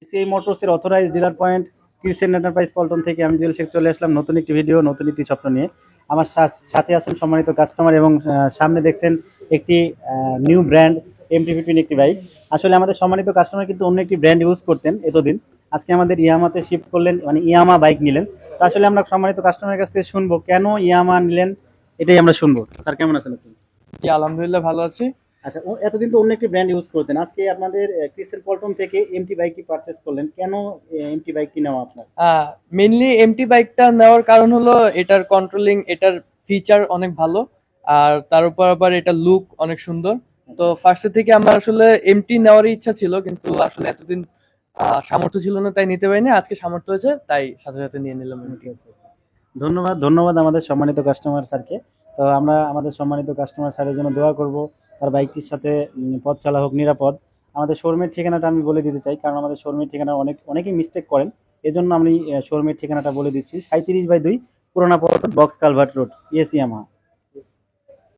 CI মোটরসের authorised dealer point crescent enterprise Paltan থেকে আমি জুয়েল শেখ চলে আসলাম নতুন একটি ভিডিও, নতুন একটি স্বপ্ন নিয়ে। আমার সাথে আছেন সম্মানিত কাস্টমার এবং সামনে দেখছেন একটি নিউ ব্র্যান্ড MT-15 একটি বাইক। আসলে আমাদের সম্মানিত কাস্টমার কিন্তু অন্য একটি ব্র্যান্ড ইউজ করতেন এতদিন, আজকে আমাদের ইয়ামাতে শিফট করলেন, মানে ইয়ামা বাইক নিলেন। তো আসলে আমরা সম্মানিত কাস্টমারের কাছ থেকে শুনবো কেন ইয়ামা নিলেন, এটাই আমরা শুনবো। স্যার কেমন আছেন আপনি? জি, আলহামদুলিল্লাহ ভালো আছি। আচ্ছা, এতদিন তো অন্য একটি ব্র্যান্ড ইউজ করতেন, আজকে আপনাদের ক্রিসেন্ট পল্টন থেকে এমটি বাইকটি পারচেজ করলেন, কেন এমটি বাইকটি নেওয়া আপনার? মেইনলি এমটি বাইকটা নেওয়ার কারণ হলো এটার কন্ট্রোলিং, এটার ফিচার অনেক ভালো, আর তার উপর আবার এটা লুক অনেক সুন্দর। তো ফার্স্ট থেকে আমার আসলে এমটি নেওয়ারই ইচ্ছা ছিল, কিন্তু আসলে এতদিন সামর্থ্য ছিল না, তাই নিতে পারিনি। আজকে সামর্থ্য হয়েছে, তাই সাথে সাথে নিয়ে নিলাম এমটি। আচ্ছা, আচ্ছা। ধন্যবাদ, ধন্যবাদ আমাদের সম্মানিত কাস্টমার স্যারকে। তো আমরা আমাদের সম্মানিত কাস্টমার স্যারের জন্য দোয়া করব, তার বাইকটির সাথে পথ চলা হোক নিরাপদ। আমাদের শোরুমের ঠিকানাটা আমি বলে দিতে চাই, কারণ আমাদের শোরুমের ঠিকানা অনেকেই মিস্টেক করেন, এজন্য আমি শোরুমের ঠিকানাটা বলে দিচ্ছি। 37/2 পুরানা পল্টন, বক্স কালভার্ট রোড, ইয়ামা।